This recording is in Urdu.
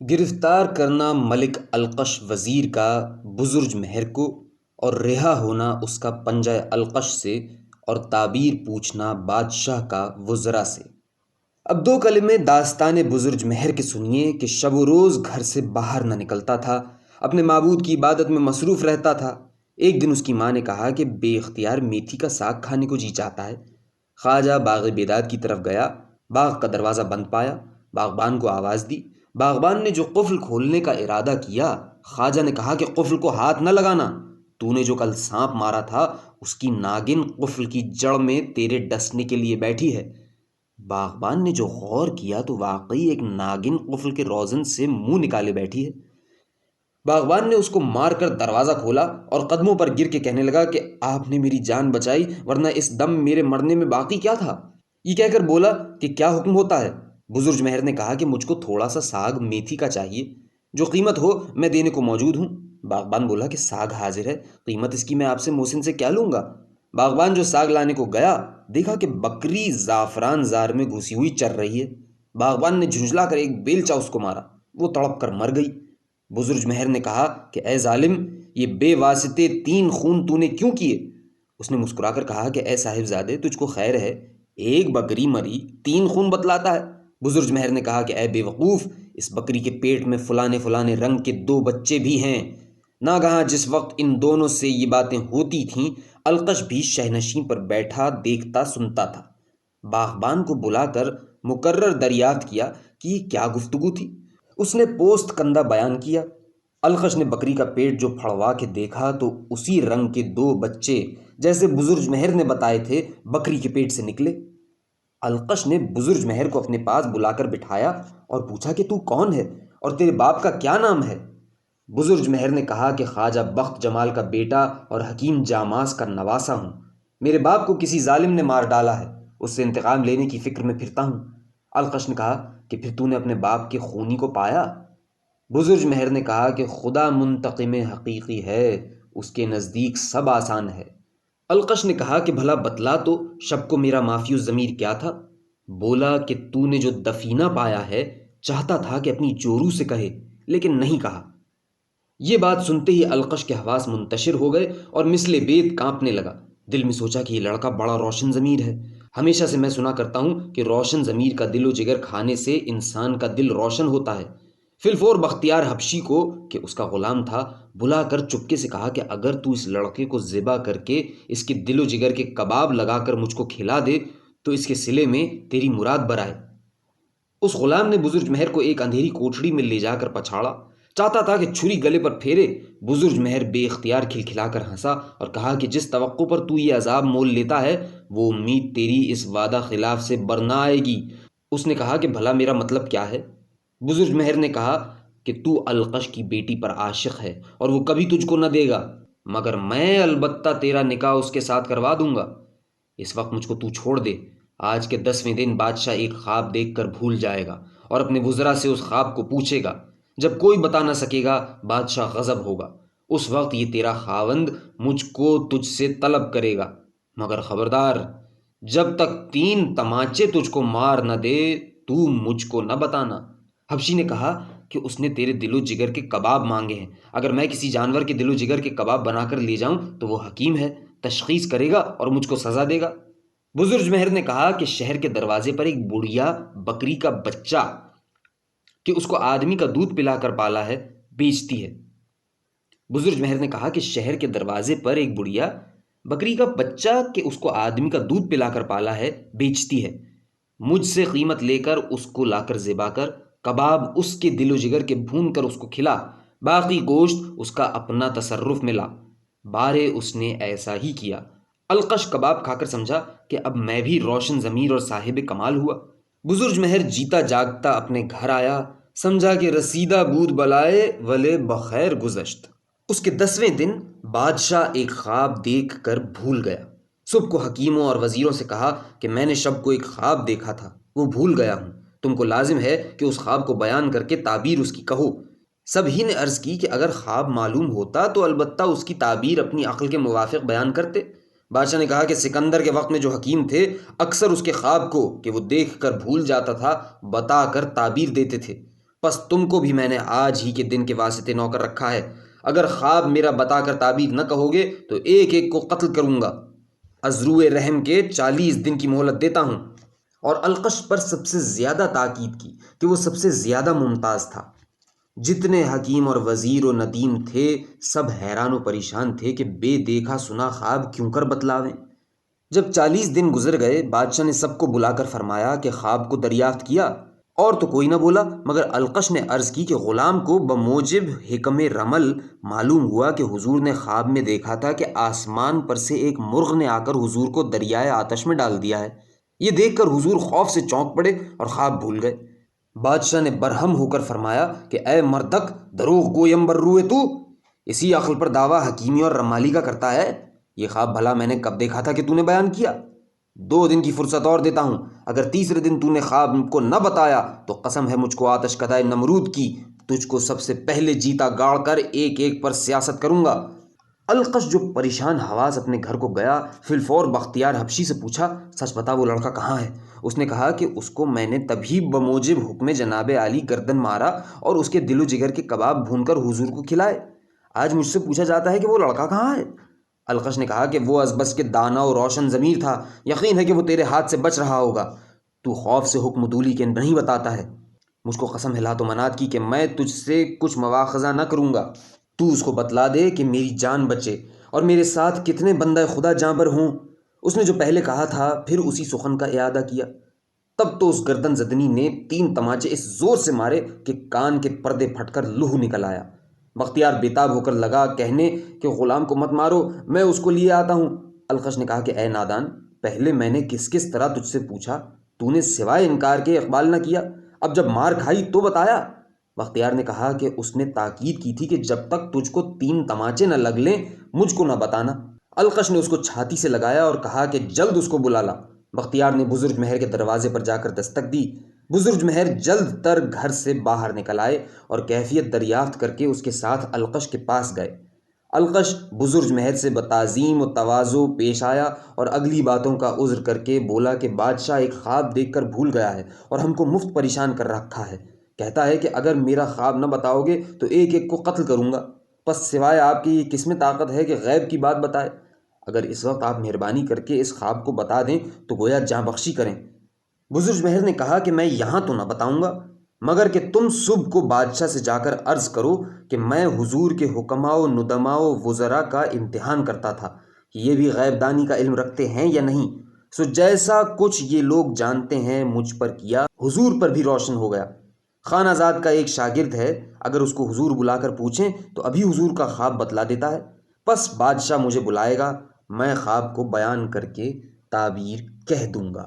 گرفتار کرنا ملک القش وزیر کا بزرج مہر کو، اور رہا ہونا اس کا پنجہ القش سے، اور تعبیر پوچھنا بادشاہ کا وزرا سے۔ اب دو کلمے داستان بزرج مہر کے سنیے کہ شب و روز گھر سے باہر نہ نکلتا تھا، اپنے معبود کی عبادت میں مصروف رہتا تھا۔ ایک دن اس کی ماں نے کہا کہ بے اختیار میتھی کا ساگ کھانے کو جی چاہتا ہے۔ خواجہ باغ بیداد کی طرف گیا، باغ کا دروازہ بند پایا، باغبان کو آواز دی۔ باغبان نے جو قفل کھولنے کا ارادہ کیا، خواجہ نے کہا کہ قفل کو ہاتھ نہ لگانا، تو نے جو کل سانپ مارا تھا اس کی ناگن قفل کی جڑ میں تیرے ڈسنے کے لیے بیٹھی ہے۔ باغبان نے جو غور کیا تو واقعی ایک ناگن قفل کے روزن سے منہ نکالے بیٹھی ہے۔ باغبان نے اس کو مار کر دروازہ کھولا اور قدموں پر گر کے کہنے لگا کہ آپ نے میری جان بچائی، ورنہ اس دم میرے مرنے میں باقی کیا تھا؟ یہ کہہ کر بولا کہ کیا حکم ہوتا ہے؟ بزرج مہر نے کہا کہ مجھ کو تھوڑا سا ساگ میتھی کا چاہیے، جو قیمت ہو میں دینے کو موجود ہوں۔ باغبان بولا کہ ساگ حاضر ہے، قیمت اس کی میں آپ سے محسن سے کیا لوں گا؟ باغبان جو ساگ لانے کو گیا، دیکھا کہ بکری زعفران زار میں گھسی ہوئی چر رہی ہے۔ باغبان نے جھنجھلا کر ایک بیلچا اس کو مارا، وہ تڑپ کر مر گئی۔ بزرج مہر نے کہا کہ اے ظالم، یہ بے واسطے 3 خون تو نے کیوں کیے؟ اس نے مسکرا کر کہا کہ اے صاحب زادے، تجھ کو خیر ہے، ایک بکری مری 3 خون بتلاتا ہے۔ بزرج مہر نے کہا کہ اے بے وقوف، اس بکری کے پیٹ میں فلانے فلانے رنگ کے 2 بچے بھی ہیں۔ ناگہاں جس وقت ان دونوں سے یہ باتیں ہوتی تھیں، القش بھی شہنشین پر بیٹھا دیکھتا سنتا تھا۔ باغبان کو بلا کر مقرر دریافت کیا کہ یہ کیا گفتگو تھی۔ اس نے پوست کندہ بیان کیا۔ القش نے بکری کا پیٹ جو پھڑوا کے دیکھا تو اسی رنگ کے 2 بچے جیسے بزرج مہر نے بتائے تھے بکری کے پیٹ سے نکلے۔ القش نے بزرج مہر کو اپنے پاس بلا کر بٹھایا اور پوچھا کہ تو کون ہے اور تیرے باپ کا کیا نام ہے؟ بزرج مہر نے کہا کہ خواجہ بخت جمال کا بیٹا اور حکیم جاماس کا نواسا ہوں۔ میرے باپ کو کسی ظالم نے مار ڈالا ہے، اس سے انتقام لینے کی فکر میں پھرتا ہوں۔ القش نے کہا کہ پھر تو نے اپنے باپ کے خونی کو پایا؟ بزرج مہر نے کہا کہ خدا منتقم حقیقی ہے، اس کے نزدیک سب آسان ہے۔ القش نے کہا کہ بھلا بتلا تو شب کو میرا معافی الضمیر کیا تھا؟ بولا کہ تو نے جو دفینہ پایا ہے چاہتا تھا کہ اپنی جورو سے کہے، لیکن نہیں کہا۔ یہ بات سنتے ہی القش کے حواس منتشر ہو گئے اور مثل بید کانپنے لگا۔ دل میں سوچا کہ یہ لڑکا بڑا روشن ضمیر ہے، ہمیشہ سے میں سنا کرتا ہوں کہ روشن ضمیر کا دل و جگر کھانے سے انسان کا دل روشن ہوتا ہے۔ فی الفور بختیار حبشی کو، کہ اس کا غلام تھا، بلا کر چپکے سے کہا کہ اگر تو اس لڑکے کو ذبح کر کے اس کے دل و جگر کے کباب لگا کر مجھ کو کھلا دے تو اس کے صلے میں تیری مراد برائے۔ اس غلام نے بزرج مہر کو ایک اندھیری کوٹھڑی میں لے جا کر پچھاڑا، چاہتا تھا کہ چھری گلے پر پھیرے۔ بزرج مہر بے اختیار کھلکھلا کر ہنسا اور کہا کہ جس توقع پر تو یہ عذاب مول لیتا ہے وہ امید تیری اس وعدہ خلاف سے برنہ آئے گی۔ اس نے کہا کہ بھلا میرا مطلب کیا ہے؟ بزرج مہر نے کہا کہ تو القش کی بیٹی پر عاشق ہے اور وہ کبھی تجھ کو نہ دے گا، مگر میں البتہ تیرا نکاح اس کے ساتھ کروا دوں گا۔ اس وقت مجھ کو تو چھوڑ دے۔ آج کے 10ویں دن بادشاہ ایک خواب دیکھ کر بھول جائے گا اور اپنے وزراء سے اس خواب کو پوچھے گا۔ جب کوئی بتا نہ سکے گا بادشاہ غضب ہوگا، اس وقت یہ تیرا خاوند مجھ کو تجھ سے طلب کرے گا، مگر خبردار، جب تک 3 تماچے تجھ کو مار نہ دے تو مجھ کو نہ بتانا۔ حبشی نے کہا کہ اس نے تیرے دل و جگر کے کباب مانگے ہیں، اگر میں کسی جانور کے دل و جگر کے کباب بنا کر لے جاؤں تو وہ حکیم ہے، تشخیص کرے گا اور مجھ کو سزا دے گا۔ بزرج مہر نے کہا کہ شہر کے دروازے پر ایک بڑھیا بکری کا بچہ کہ اس کو آدمی کا دودھ پلا کر پالا ہے بیچتی ہے۔ بزرج مہر نے کہا کہ شہر کے دروازے پر ایک بڑھیا بکری کا بچہ کہ اس کو آدمی کا دودھ پلا کر پالا ہے بیچتی ہے، مجھ سے قیمت لے کر اس کو لا کر ذبح کر، کباب اس کے دل و جگر کے بھون کر اس کو کھلا، باقی گوشت اس کا اپنا تصرف میں لا۔ بارے اس نے ایسا ہی کیا۔ القش کباب کھا کر سمجھا کہ اب میں بھی روشن ضمیر اور صاحب کمال ہوا۔ بزرج مہر جیتا جاگتا اپنے گھر آیا، سمجھا کہ رسیدہ بود بلائے ولے بخیر گزشت۔ اس کے 10ویں دن بادشاہ ایک خواب دیکھ کر بھول گیا۔ صبح کو حکیموں اور وزیروں سے کہا کہ میں نے شب کو ایک خواب دیکھا تھا، وہ بھول گیا ہوں، تم کو لازم ہے کہ اس خواب کو بیان کر کے تعبیر اس کی کہو۔ سب ہی نے عرض کی کہ اگر خواب معلوم ہوتا تو البتہ اس کی تعبیر اپنی عقل کے موافق بیان کرتے۔ بادشاہ نے کہا کہ سکندر کے وقت میں جو حکیم تھے اکثر اس کے خواب کو کہ وہ دیکھ کر بھول جاتا تھا بتا کر تعبیر دیتے تھے۔ پس تم کو بھی میں نے آج ہی کے دن کے واسطے نوکر رکھا ہے، اگر خواب میرا بتا کر تعبیر نہ کہو گے تو ایک ایک کو قتل کروں گا، ازروئے رحم کے 40 دن کی مہلت دیتا ہوں۔ اور القش پر سب سے زیادہ تاکید کی کہ وہ سب سے زیادہ ممتاز تھا۔ جتنے حکیم اور وزیر و ندیم تھے سب حیران و پریشان تھے کہ بے دیکھا سنا خواب کیوں کر بتلاویں۔ جب 40 دن گزر گئے، بادشاہ نے سب کو بلا کر فرمایا کہ خواب کو دریافت کیا، اور تو کوئی نہ بولا مگر القش نے عرض کی کہ غلام کو بموجب حکم رمل معلوم ہوا کہ حضور نے خواب میں دیکھا تھا کہ آسمان پر سے ایک مرغ نے آ کر حضور کو دریائے آتش میں ڈال دیا ہے۔ یہ دیکھ کر حضور خوف سے چونک پڑے اور خواب بھول گئے۔ بادشاہ نے برہم ہو کر فرمایا کہ اے مردک، دروغ گویم برروئے تو، اسی عقل پر دعویٰ حکیمی اور رمالی کا کرتا ہے؟ یہ خواب بھلا میں نے کب دیکھا تھا کہ تو نے بیان کیا؟ 2 دن کی فرصت اور دیتا ہوں، اگر تیسرے دن تو نے خواب کو نہ بتایا تو قسم ہے مجھ کو آتش کدائے نمرود کی، تجھ کو سب سے پہلے جیتا گاڑ کر ایک ایک پر سیاست کروں گا۔ القش جو پریشان حواس اپنے گھر کو گیا، فی الفور بختیار حبشی سے پوچھا، سچ بتا وہ لڑکا کہاں ہے؟ اس نے کہا کہ اس کو میں نے تبھی بموجب حکم جناب عالی گردن مارا اور اس کے دل و جگر کے کباب بھون کر حضور کو کھلائے۔ آج مجھ سے پوچھا جاتا ہے کہ وہ لڑکا کہاں ہے؟ القش نے کہا کہ وہ ازبس کے دانا و روشن ضمیر تھا، یقین ہے کہ وہ تیرے ہاتھ سے بچ رہا ہوگا، تو خوف سے حکم دولی کے نہیں بتاتا ہے۔ مجھ کو قسم ہے لات و منات کی کہ میں تجھ سے کچھ مواخذہ نہ کروں گا، تو اس کو بتلا دے کہ میری جان بچے اور میرے ساتھ کتنے بندہ خدا جاں بر ہوں۔ اس نے جو پہلے کہا تھا پھر اسی سخن کا اعادہ کیا۔ تب تو اس گردن زدنی نے 3 تماچے اس زور سے مارے کہ کان کے پردے پھٹ کر لہو نکل آیا۔ بختیار بےتاب ہو کر لگا کہنے کہ غلام کو مت مارو، میں اس کو لیے آتا ہوں۔ القش نے کہا کہ اے نادان، پہلے میں نے کس کس طرح تجھ سے پوچھا، تو نے سوائے انکار کے اقبال نہ کیا، اب جب مار کھائی تو بتایا۔ بختیار نے کہا کہ اس نے تاکید کی تھی کہ جب تک تجھ کو 3 تماچے نہ لگ لیں مجھ کو نہ بتانا۔ القش نے اس کو چھاتی سے لگایا اور کہا کہ جلد اس کو بلا لا۔ بختیار نے بزرگ مہر کے دروازے پر جا کر دستک دی۔ بزرگ مہر جلد تر گھر سے باہر نکل آئے اور کیفیت دریافت کر کے اس کے ساتھ القش کے پاس گئے۔ القش بزرگ مہر سے بتعظیم و تواضع پیش آیا اور اگلی باتوں کا عذر کر کے بولا کہ بادشاہ ایک خواب دیکھ کر بھول گیا ہے اور ہم کو مفت پریشان کر رکھا ہے، کہتا ہے کہ اگر میرا خواب نہ بتاؤ گے تو ایک ایک کو قتل کروں گا، پس سوائے آپ کی یہ کس میں طاقت ہے کہ غیب کی بات بتائے؟ اگر اس وقت آپ مہربانی کر کے اس خواب کو بتا دیں تو گویا جاں بخشی کریں۔ بزرگ مہر نے کہا کہ میں یہاں تو نہ بتاؤں گا مگر کہ تم صبح کو بادشاہ سے جا کر عرض کرو کہ میں حضور کے حکماء و ندماء و وزراء کا امتحان کرتا تھا کہ یہ بھی غیب دانی کا علم رکھتے ہیں یا نہیں، سو جیسا کچھ یہ لوگ جانتے ہیں مجھ پر کیا حضور پر بھی روشن ہو گیا۔ خانہ زاد کا ایک شاگرد ہے، اگر اس کو حضور بلا کر پوچھیں تو ابھی حضور کا خواب بتلا دیتا ہے، پس بادشاہ مجھے بلائے گا، میں خواب کو بیان کر کے تعبیر کہہ دوں گا۔